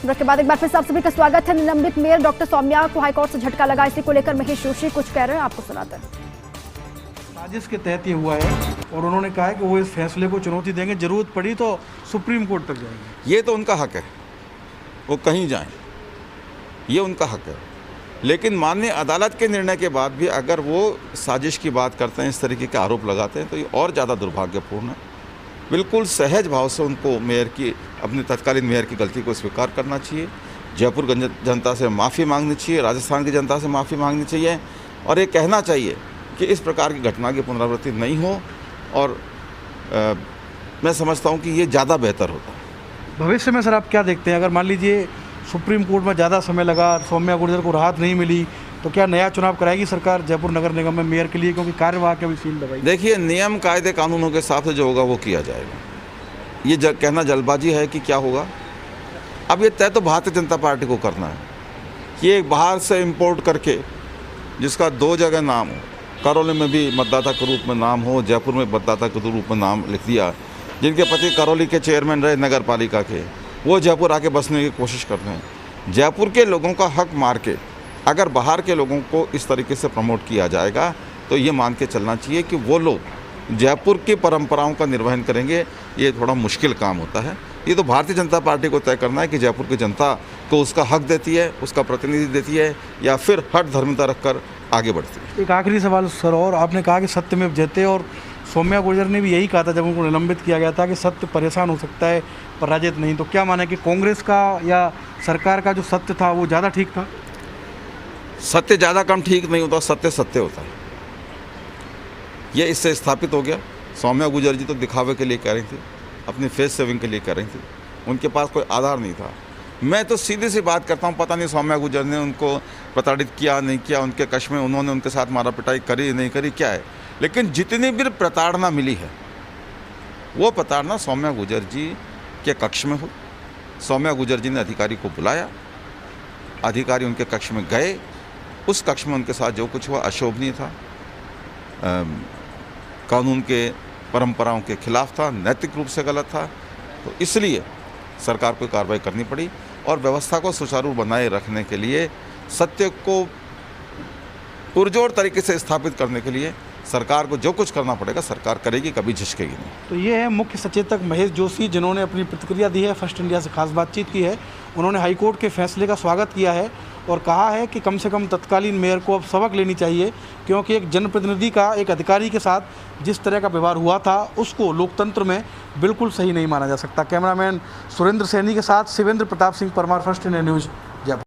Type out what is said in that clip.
Break के बाद एक बार फिर से आप सभी का स्वागत है। निलंबित मेयर डॉक्टर सौम्या को हाईकोर्ट से झटका लगा, इसी को लेकर महेश जोशी कुछ कह रहे हैं, आपको सुनाते हैं। साजिश के तहत ये हुआ है और उन्होंने कहा है कि वो इस फैसले को चुनौती देंगे, जरूरत पड़ी तो सुप्रीम कोर्ट तक जाएंगे। ये तो उनका हक है, वो कहीं जाएं, ये उनका हक है। लेकिन माननीय अदालत के निर्णय के बाद भी अगर वो साजिश की बात करते हैं, इस तरीके के आरोप लगाते हैं, तो ये और ज़्यादा दुर्भाग्यपूर्ण है। बिल्कुल सहज भाव से उनको अपने तत्कालीन मेयर की गलती को स्वीकार करना चाहिए। जयपुर जनता से माफ़ी मांगनी चाहिए, राजस्थान की जनता से माफ़ी मांगनी चाहिए और ये कहना चाहिए कि इस प्रकार की घटना की पुनरावृत्ति नहीं हो। और मैं समझता हूँ कि ये ज़्यादा बेहतर होता है। भविष्य में सर आप क्या देखते हैं, अगर मान लीजिए सुप्रीम कोर्ट में ज़्यादा समय लगा, सौम्या गुर्जर को राहत नहीं मिली, तो क्या नया चुनाव कराएगी सरकार जयपुर नगर निगम में मेयर के लिए, क्योंकि कार्यवाहक अभी सील दबाई? देखिए, नियम कायदे कानूनों के हिसाब से जो होगा वो किया जाएगा। ये कहना जल्दबाजी है कि क्या होगा। अब ये तय तो भारतीय जनता पार्टी को करना है कि एक बाहर से इंपोर्ट करके जिसका 2 जगह नाम हो, करौली में भी मतदाता के रूप में नाम हो, जयपुर में मतदाता के रूप में नाम लिख दिया, जिनके पति करौली के चेयरमैन रहे नगर पालिका के, वो जयपुर आके बसने की कोशिश कर रहे हैं। जयपुर के लोगों का हक मार के अगर बाहर के लोगों को इस तरीके से प्रमोट किया जाएगा तो ये मान के चलना चाहिए कि वो लोग जयपुर की परंपराओं का निर्वहन करेंगे। ये थोड़ा मुश्किल काम होता है। ये तो भारतीय जनता पार्टी को तय करना है कि जयपुर की जनता को उसका हक देती है, उसका प्रतिनिधि देती है, या फिर हठ धर्मिता रखकर आगे बढ़ती है। एक आखिरी सवाल सर, और आपने कहा कि सत्य में जयते, और सौम्या गुर्जर ने भी यही कहा था जब उनको निलंबित किया गया था कि सत्य परेशान हो सकता है पराजित नहीं। तो क्या माने कि कांग्रेस का या सरकार का जो सत्य था वो ज़्यादा ठीक था? सत्य ज़्यादा कम ठीक नहीं होता, सत्य सत्य होता है। ये इससे स्थापित हो गया। सौम्या गुर्जर जी तो दिखावे के लिए कह रही थी, अपनी फेस सेविंग के लिए कह रही थी, उनके पास कोई आधार नहीं था। मैं तो सीधी सी बात करता हूँ, पता नहीं सौम्या गुर्जर ने उनको प्रताड़ित किया नहीं किया, उनके कश में उन्होंने उनके साथ मारा पिटाई करी नहीं करी, क्या है। लेकिन जितनी भी प्रताड़ना मिली है वो प्रताड़ना सौम्या गुर्जर जी के कक्ष में हो। सौम्या गुर्जर जी ने अधिकारी को बुलाया, अधिकारी उनके कक्ष में गए, उस कक्ष में उनके साथ जो कुछ हुआ अशोभनीय था, कानून के परंपराओं के खिलाफ था, नैतिक रूप से गलत था। तो इसलिए सरकार को कार्रवाई करनी पड़ी और व्यवस्था को सुचारू बनाए रखने के लिए, सत्य को पुरजोर तरीके से स्थापित करने के लिए सरकार को जो कुछ करना पड़ेगा सरकार करेगी, कभी झिझकेगी नहीं। तो ये है मुख्य सचेतक महेश जोशी, जिन्होंने अपनी प्रतिक्रिया दी है, फर्स्ट इंडिया से खास बातचीत की है। उन्होंने हाईकोर्ट के फैसले का स्वागत किया है और कहा है कि कम से कम तत्कालीन मेयर को अब सबक लेनी चाहिए, क्योंकि एक जनप्रतिनिधि का एक अधिकारी के साथ जिस तरह का व्यवहार हुआ था उसको लोकतंत्र में बिल्कुल सही नहीं माना जा सकता। कैमरामैन सुरेंद्र सैनी के साथ Shivendra Pratap Singh Parmar, first India news.